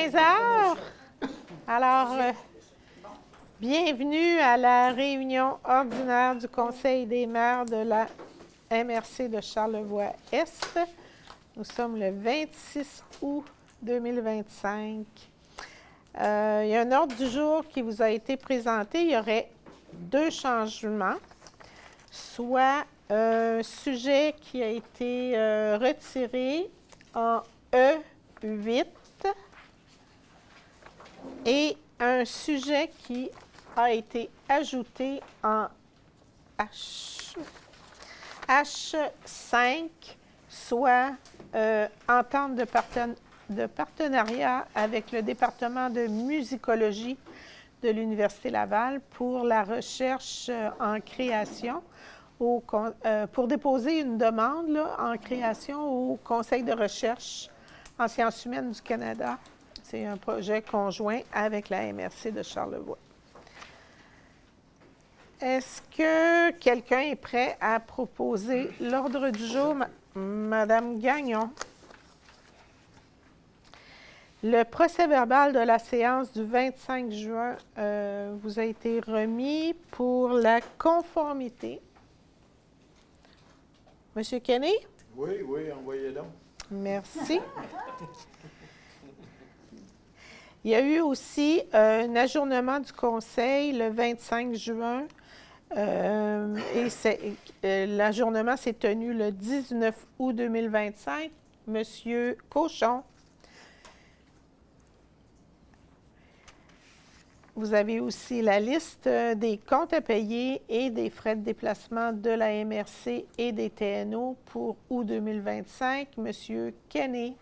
15 heures. Alors, bienvenue à la réunion ordinaire du Conseil des maires de la MRC de Charlevoix-Est. Nous sommes le 26 août 2025. Il y a un ordre du jour qui vous a été présenté. Il y aurait deux changements, soit un sujet qui a été retiré en E8 et un sujet qui a été ajouté en H5, soit entente de partenariat avec le département de musicologie de l'Université Laval pour la recherche en création, pour déposer une demande là, en création au Conseil de recherche en sciences humaines du Canada. C'est un projet conjoint avec la MRC de Charlevoix. Est-ce que quelqu'un est prêt à proposer l'ordre du jour? Madame Gagnon. Le procès-verbal de la séance du 25 juin vous a été remis pour la conformité. Monsieur Kenney? Oui, envoyez donc. Merci. Il y a eu aussi un ajournement du Conseil le 25 juin. L'ajournement s'est tenu le 19 août 2025. Monsieur Cochon. Vous avez aussi la liste des comptes à payer et des frais de déplacement de la MRC et des TNO pour août 2025. Monsieur Kenney.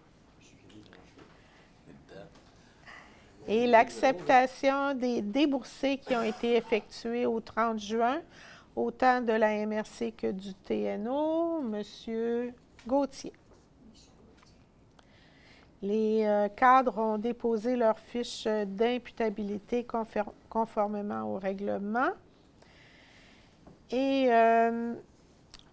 Et l'acceptation des déboursés qui ont été effectués au 30 juin, autant de la MRC que du TNO. Monsieur Gauthier. Les cadres ont déposé leurs fiches d'imputabilité conformément au règlement. Et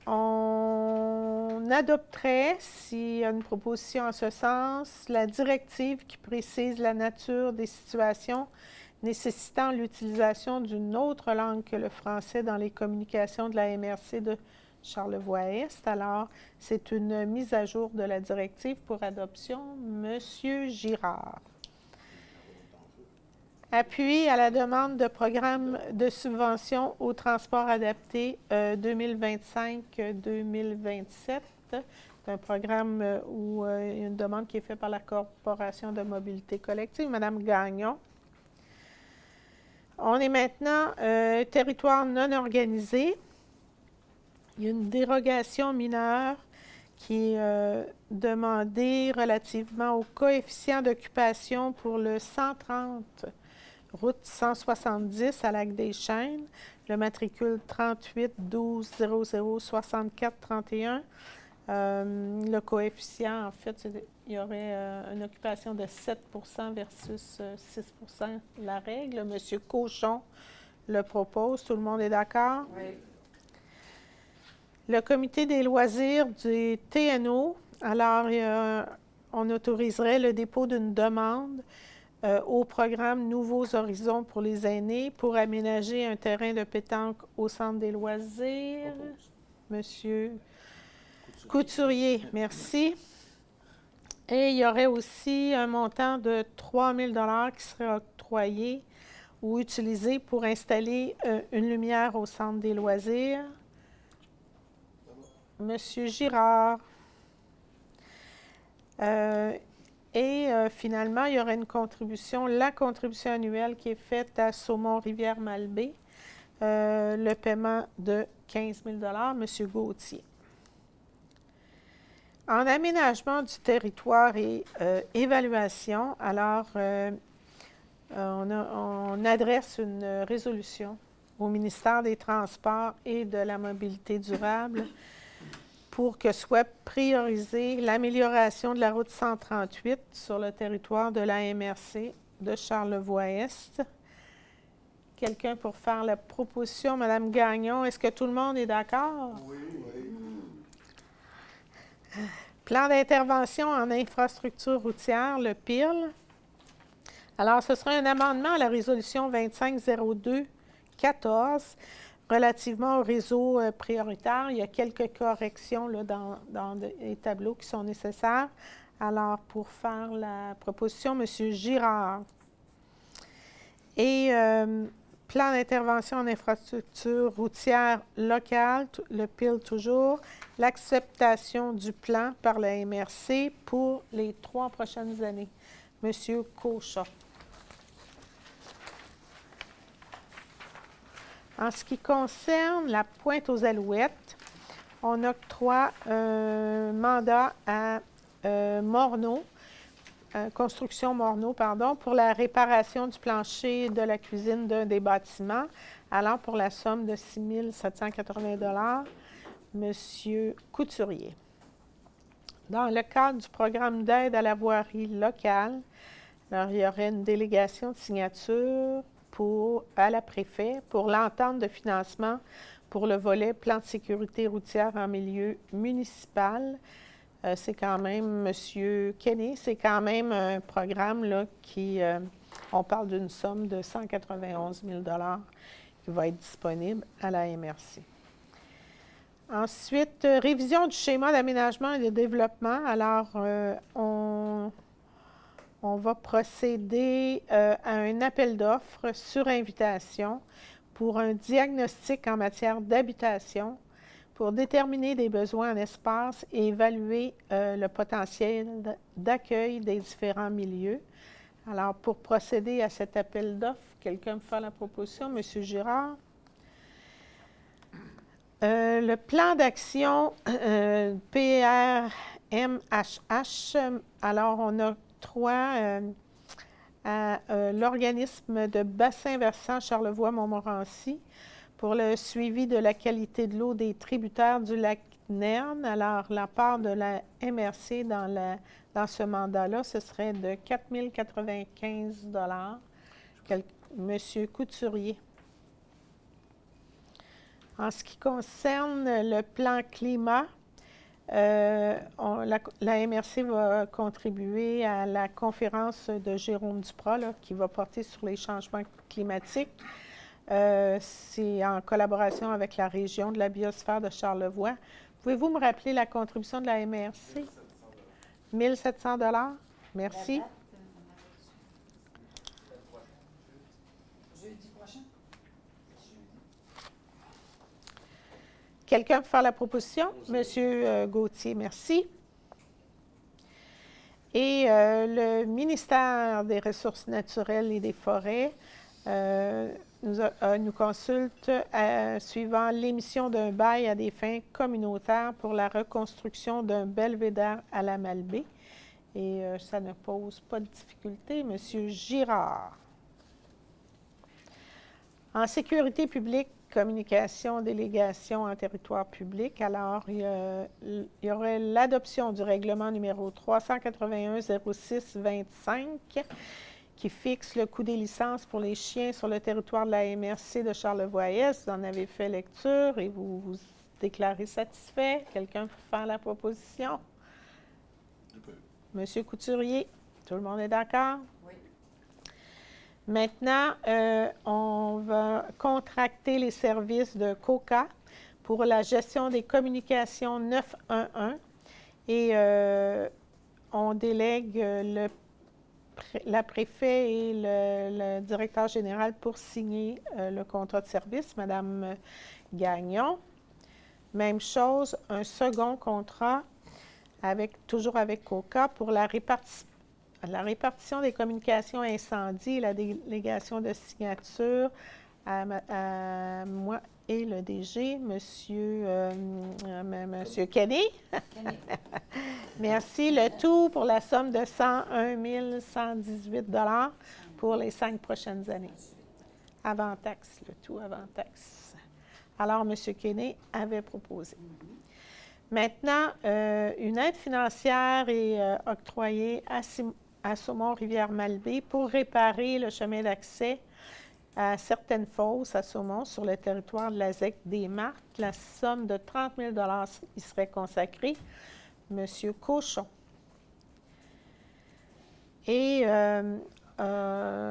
on adopterait, s'il y a une proposition en ce sens, la directive qui précise la nature des situations nécessitant l'utilisation d'une autre langue que le français dans les communications de la MRC de Charlevoix-Est. Alors, c'est une mise à jour de la directive pour adoption. Monsieur Girard. Appui à la demande de programme de subvention au transport adapté 2025-2027. C'est un programme où il y a une demande qui est faite par la Corporation de mobilité collective. Madame Gagnon. On est maintenant territoire non organisé. Il y a une dérogation mineure qui est demandée relativement au coefficient d'occupation pour le 130 route 170 à Lac-des-Chênes, le matricule 38 12 00 64 31. Le coefficient, en fait, il y aurait une occupation de 7 versus 6 la règle. Monsieur Cochon le propose. Tout le monde est d'accord? Oui. Le comité des loisirs du TNO, alors on autoriserait le dépôt d'une demande au programme Nouveaux Horizons pour les aînés pour aménager un terrain de pétanque au centre des loisirs. Monsieur Couturier, merci. Et il y aurait aussi un montant de 3 000 $ qui serait octroyé ou utilisé pour installer une lumière au centre des loisirs. Monsieur Girard. Finalement, il y aurait une contribution, la contribution annuelle qui est faite à Saumon-Rivière-Malbaie, le paiement de 15 000 $. Monsieur Gauthier. En aménagement du territoire et évaluation, alors on adresse une résolution au ministère des Transports et de la Mobilité durable pour que soit priorisée l'amélioration de la route 138 sur le territoire de la MRC de Charlevoix-Est. Quelqu'un pour faire la proposition? Madame Gagnon, est-ce que tout le monde est d'accord? Oui. Plan d'intervention en infrastructure routière, le PIRL. Alors, ce sera un amendement à la résolution 2502-14 relativement au réseau prioritaire. Il y a quelques corrections là, dans les tableaux qui sont nécessaires. Alors, pour faire la proposition, M. Girard. Et plan d'intervention en infrastructure routière locale, le PIL toujours, l'acceptation du plan par la MRC pour les 3 prochaines années. M. Cochon. En ce qui concerne la Pointe-aux-Alouettes, on octroie un mandat à Morneau, Construction Morneau, pardon, pour la réparation du plancher de la cuisine d'un des bâtiments, allant pour la somme de 6 780 $. Monsieur Couturier. Dans le cadre du programme d'aide à la voirie locale, alors, il y aurait une délégation de signature à la préfet pour l'entente de financement pour le volet plan de sécurité routière en milieu municipal. C'est quand même, M. Kenny, c'est quand même un programme là, on parle d'une somme de 191 000 $ qui va être disponible à la MRC. Ensuite, révision du schéma d'aménagement et de développement. Alors, on va procéder à un appel d'offres sur invitation pour un diagnostic en matière d'habitation pour déterminer des besoins en espace et évaluer le potentiel d'accueil des différents milieux. Alors, pour procéder à cet appel d'offres, quelqu'un me fait la proposition? M. Girard. Le plan d'action PRMHH, alors on octroie à l'organisme de bassin versant Charlevoix-Montmorency pour le suivi de la qualité de l'eau des tributaires du lac Nerne. Alors, la part de la MRC dans ce mandat-là, ce serait de 4 095 $. Monsieur Couturier. En ce qui concerne le plan climat, la MRC va contribuer à la conférence de Jérôme Duprat là, qui va porter sur les changements climatiques. C'est en collaboration avec la région de la biosphère de Charlevoix. Pouvez-vous me rappeler la contribution de la MRC? 1 700 $. Merci. Jeudi prochain. Quelqu'un peut faire la proposition? Monsieur Gauthier, merci. Et le ministère des Ressources naturelles et des Forêts nous consulte suivant l'émission d'un bail à des fins communautaires pour la reconstruction d'un belvédère à la Malbaie. Et ça ne pose pas de difficulté. Monsieur Girard. En sécurité publique, communication, délégation en territoire public. Alors, il y aurait l'adoption du règlement numéro 381-06-25 qui fixe le coût des licences pour les chiens sur le territoire de la MRC de Charlevoix-Est. Vous en avez fait lecture et vous vous déclarez satisfait. Quelqu'un peut faire la proposition? Monsieur Couturier, tout le monde est d'accord? Oui. Maintenant, on va contracter les services de COCA pour la gestion des communications 911 et on délègue la préfet et le directeur général pour signer le contrat de service, Mme Gagnon. Même chose, un second contrat toujours avec COCA pour la répartition des communications incendie et la délégation de signature à moi et le DG, Monsieur Kenny. Merci. Le tout pour la somme de 101 118 $ pour les 5 prochaines années. Avant taxe, le tout avant taxe. Alors, M. Kenny avait proposé. Maintenant, une aide financière est octroyée à Saumon-Rivière-Malbaie pour réparer le chemin d'accès à certaines fosses à Saumon sur le territoire de la ZEC des Marques. La somme de 30 000 $ y serait consacrée. Monsieur Cochon. Et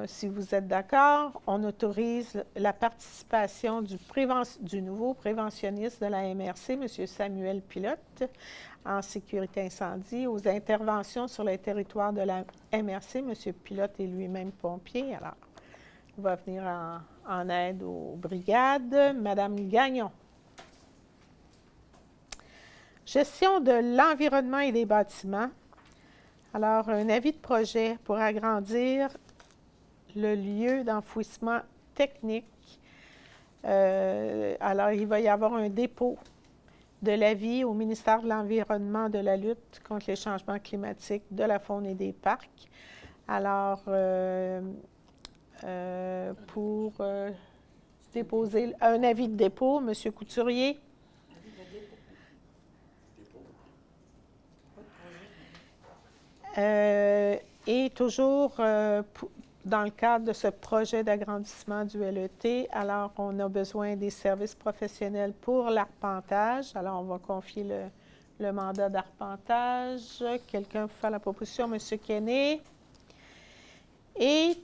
si vous êtes d'accord, on autorise la participation du nouveau préventionniste de la MRC, M. Samuel Pilote, en sécurité incendie, aux interventions sur le territoire de la MRC. M. Pilote est lui-même pompier, alors il va venir en aide aux brigades. Madame Gagnon. Gestion de l'environnement et des bâtiments. Alors, un avis de projet pour agrandir le lieu d'enfouissement technique. Alors, il va y avoir un dépôt de l'avis au ministère de l'Environnement, de la lutte contre les changements climatiques, de la faune et des parcs. Alors, pour déposer un avis de dépôt, M. Couturier. Et toujours dans le cadre de ce projet d'agrandissement du LET, alors on a besoin des services professionnels pour l'arpentage. Alors on va confier le mandat d'arpentage. Quelqu'un peut faire la proposition, M. Kenney. Et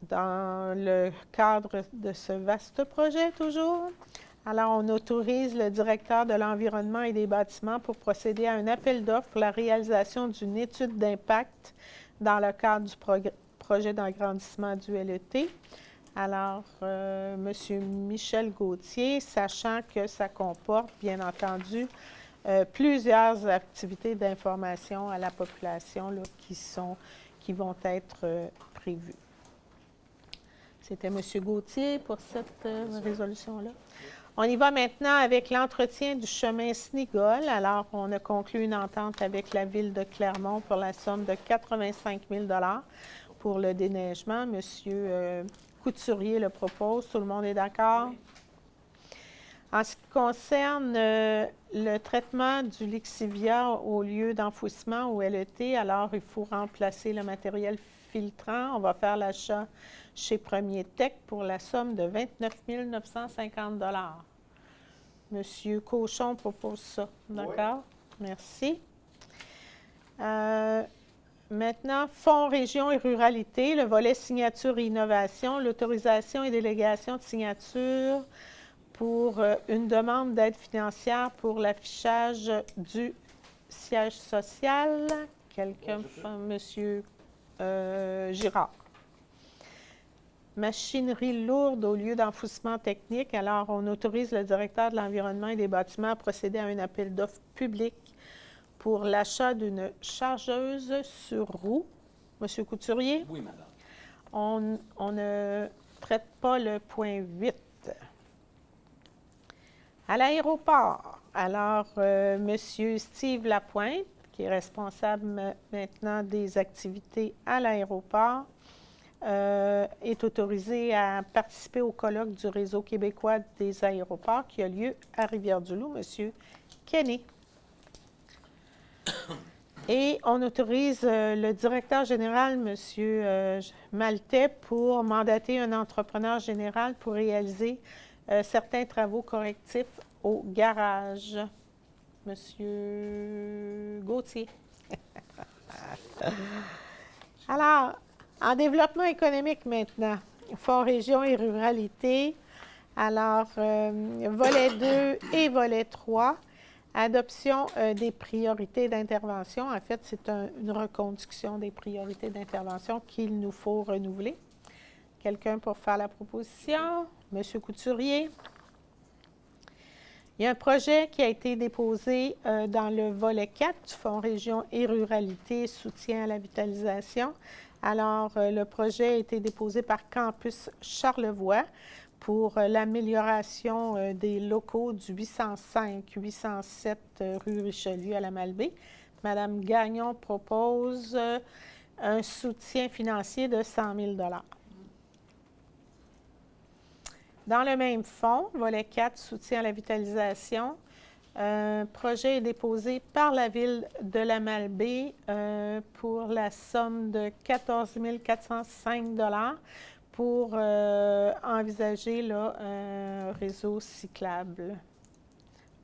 dans le cadre de ce vaste projet toujours, alors on autorise le directeur de l'environnement et des bâtiments pour procéder à un appel d'offres pour la réalisation d'une étude d'impact dans le cadre du projet d'agrandissement du LET. Alors, M. Michel Gauthier, sachant que ça comporte, bien entendu, plusieurs activités d'information à la population là, qui vont être prévues. C'était M. Gauthier pour cette résolution-là. On y va maintenant avec l'entretien du chemin Snigol. Alors, on a conclu une entente avec la Ville de Clermont pour la somme de 85 000 pour le déneigement. M. Couturier le propose. Tout le monde est d'accord? Oui. En ce qui concerne le traitement du lixivia au lieu d'enfouissement au LET, alors il faut remplacer le matériel filtrant. On va faire l'achat chez Premier Tech pour la somme de 29 950 $. Monsieur Cochon propose ça. D'accord? Oui. Merci. Maintenant, Fonds Région et Ruralité, le volet signature et innovation, l'autorisation et délégation de signature pour une demande d'aide financière pour l'affichage du siège social. Quelqu'un, Monsieur Girard. Machinerie lourde au lieu d'enfouissement technique. Alors, on autorise le directeur de l'environnement et des bâtiments à procéder à un appel d'offres public pour l'achat d'une chargeuse sur roue. Monsieur Couturier? Oui, madame. On ne traite pas le point 8. À l'aéroport, alors, Monsieur Steve Lapointe, qui est responsable maintenant des activités à l'aéroport, est autorisé à participer au colloque du Réseau québécois des aéroports qui a lieu à Rivière-du-Loup, M. Kenney. Et on autorise le directeur général, M. Maltais, pour mandater un entrepreneur général pour réaliser certains travaux correctifs au garage. M. Gauthier. Alors, en développement économique maintenant, Fonds Région et Ruralité, alors volet 2 et volet 3, adoption des priorités d'intervention. En fait, c'est une reconduction des priorités d'intervention qu'il nous faut renouveler. Quelqu'un pour faire la proposition? Monsieur Couturier. Il y a un projet qui a été déposé dans le volet 4 du Fonds Région et Ruralité, soutien à la vitalisation. Alors, le projet a été déposé par Campus Charlevoix pour l'amélioration des locaux du 805-807 rue Richelieu à la Malbaie. Madame Gagnon propose un soutien financier de 100 000 $. Dans le même fonds, volet 4, soutien à la vitalisation, un projet est déposé par la Ville de la Malbaie pour la somme de 14 405 $ pour envisager là, un réseau cyclable.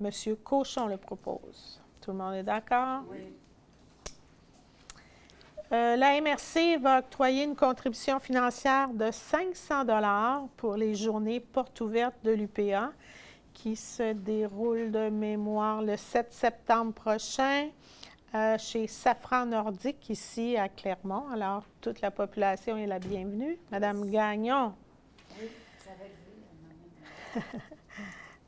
Monsieur Cochon le propose. Tout le monde est d'accord? Oui. La MRC va octroyer une contribution financière de 500 $ pour les journées portes ouvertes de l'UPA qui se déroulent de mémoire le 7 septembre prochain chez Safran Nordique, ici à Clermont. Alors, toute la population est la bienvenue. Madame Gagnon. Oui, ça va être vu.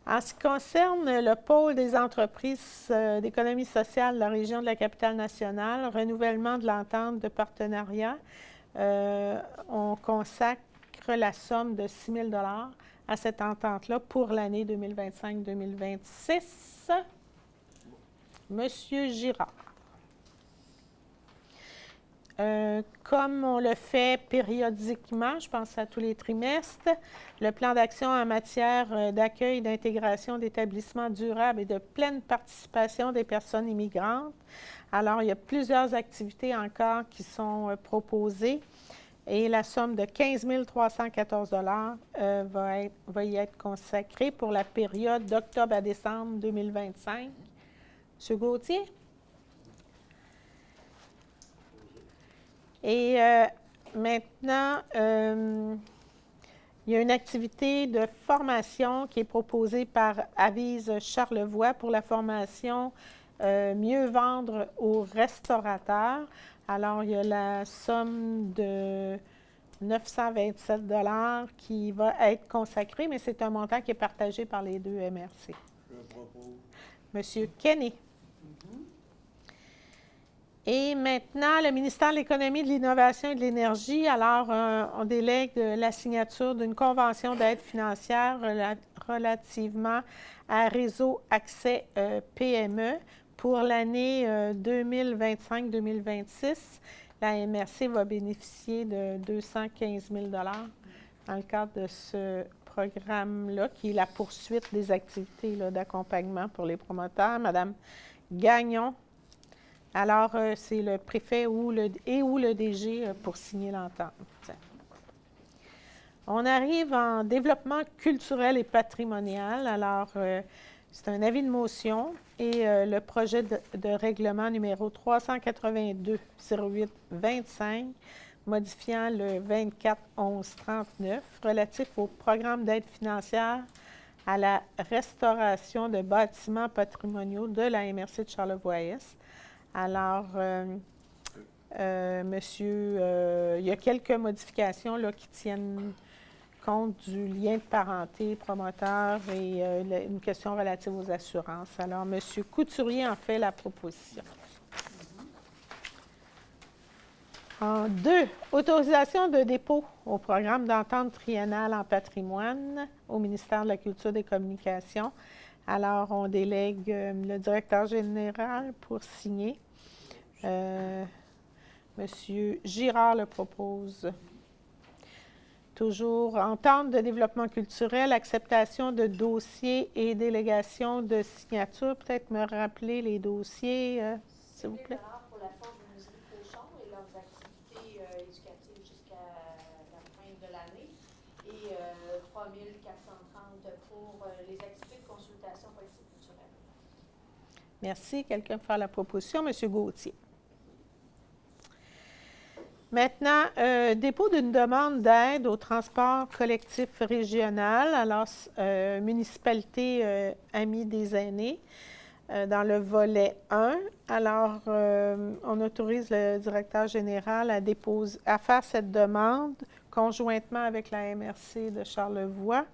En ce qui concerne le pôle des entreprises d'économie sociale de la région de la Capitale-Nationale, renouvellement de l'entente de partenariat, on consacre la somme de 6 000 $ à cette entente-là pour l'année 2025-2026. Monsieur Girard. Comme on le fait périodiquement, je pense à tous les trimestres, le plan d'action en matière d'accueil et d'intégration d'établissements durables et de pleine participation des personnes immigrantes. Alors, il y a plusieurs activités encore qui sont proposées et la somme de 15 314 $ va y être consacrée pour la période d'octobre à décembre 2025. M. Gauthier? Et maintenant, il y a une activité de formation qui est proposée par Avise Charlevoix pour la formation Mieux vendre aux restaurateurs. Alors, il y a la somme de 927 $ qui va être consacrée, mais c'est un montant qui est partagé par les deux MRC. Je propose. Monsieur Kenny. Et maintenant, le ministère de l'Économie, de l'Innovation et de l'Énergie, alors on délègue la signature d'une convention d'aide financière relativement à Réseau Accès PME pour l'année 2025-2026. La MRC va bénéficier de 215 000 $ dans le cadre de ce programme-là, qui est la poursuite des activités d'accompagnement pour les promoteurs. Madame Gagnon. Alors, c'est le préfet ou le DG pour signer l'entente. On arrive en développement culturel et patrimonial. Alors, c'est un avis de motion et le projet de règlement numéro 382-08-25, modifiant le 24-11-39, relatif au programme d'aide financière à la restauration de bâtiments patrimoniaux de la MRC de Charlevoix-Est. Alors, monsieur, il y a quelques modifications là, qui tiennent compte du lien de parenté promoteur et une question relative aux assurances. Alors, monsieur Couturier en fait la proposition. En 2, autorisation de dépôt au programme d'entente triennale en patrimoine au ministère de la Culture et des Communications. Alors, on délègue le directeur général pour signer. Monsieur Girard le propose. Toujours, entente de développement culturel, acceptation de dossiers et délégation de signatures. Peut-être me rappeler les dossiers, s'il vous plaît. Pour la forge de menuiserie Cochon et leurs activités éducatives jusqu'à la fin de l'année. Et 3 430 pour les activités de consultation politique culturelle. Merci. Quelqu'un peut faire la proposition? Monsieur Gauthier. Maintenant, dépôt d'une demande d'aide au transport collectif régional, alors municipalité Amis des aînés, dans le volet 1. Alors, on autorise le directeur général à faire cette demande conjointement avec la MRC de Charlevoix.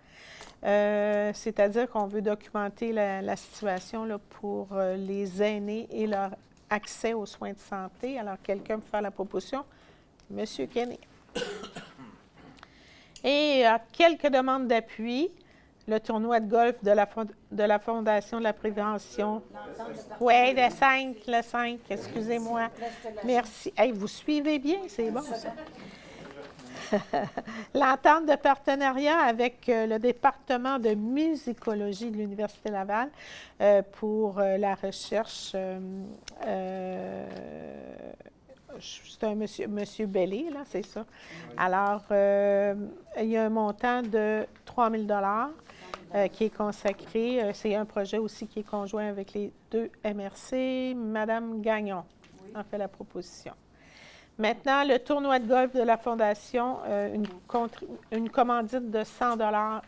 C'est-à-dire qu'on veut documenter la situation là, pour les aînés et leur accès aux soins de santé. Alors, quelqu'un peut faire la proposition? Monsieur Kenny. Et quelques demandes d'appui. Le tournoi de golf de la Fondation de la prévention. Oui, le 5, excusez-moi. Merci. Hey, vous suivez bien, c'est bon ça. L'entente de partenariat avec le département de musicologie de l'Université Laval pour la recherche. C'est un monsieur Bellé, là, c'est ça. Alors, il y a un montant de 3 000 $ qui est consacré. C'est un projet aussi qui est conjoint avec les deux MRC. Madame Gagnon en fait la proposition. Maintenant, le tournoi de golf de la Fondation, une commandite de 100 $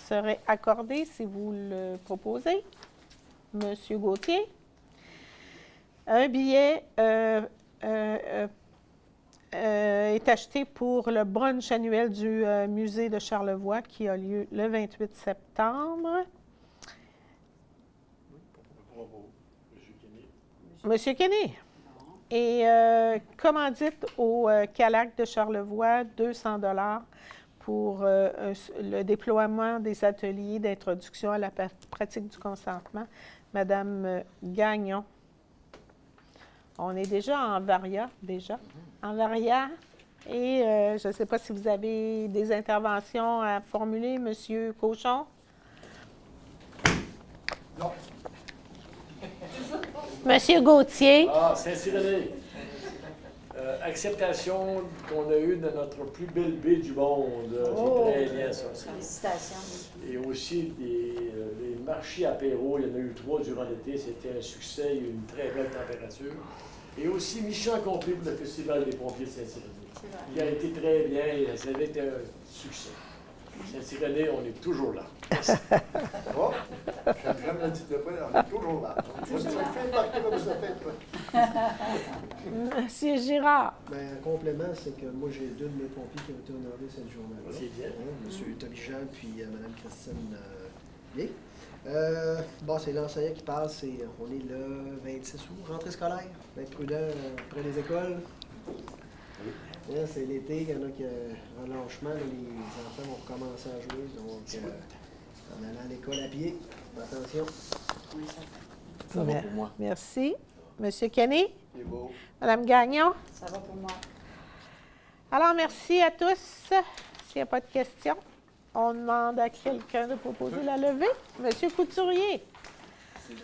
serait accordée si vous le proposez. Monsieur Gauthier. Un billet est acheté pour le brunch annuel du musée de Charlevoix qui a lieu le 28 septembre. Bravo, M. Kenny. Monsieur Kenny. Et commandite au CALAC de Charlevoix, 200 $ pour le déploiement des ateliers d'introduction à la pratique du consentement. Madame Gagnon. On est déjà en Varia, En Varia. Et je ne sais pas si vous avez des interventions à formuler, Monsieur Cochon. Non. Monsieur Gauthier. Ah, Saint-Cyrénée. Acceptation qu'on a eue de notre plus belle baie du monde. C'est très bien, ça. Félicitations. Et aussi les marchés apéros, il y en a eu 3 durant l'été. C'était un succès, il y a eu une très belle température. Et aussi mission accomplie pour le Festival des pompiers de Saint-Cyrénée, qui a été très bien et ça avait été un succès. Saint-Cyrénée, on est toujours là. Merci. Oh, j'aime le titre de près, on est toujours là. Tu fais marquer comme ça fait. Monsieur Girard. Bien, un complément, c'est que moi, j'ai 2 de mes pompiers qui ont été honorés cette journée-là. C'est bien. M. Tommy Jean puis Mme Christine Blais. Bon, c'est l'enseignant qui parle, on est le 26 août, rentrée scolaire. Être prudent près des écoles. Là, c'est l'été, il y en a qui relâchement, là, les enfants vont recommencer à jouer, donc en allant à l'école à pied, attention. Ça va pour moi. Merci. Monsieur Kenny. C'est beau. Madame Gagnon. Ça va pour moi. Alors, merci à tous. S'il n'y a pas de questions, on demande à quelqu'un de proposer la levée. Monsieur Couturier. C'est bon.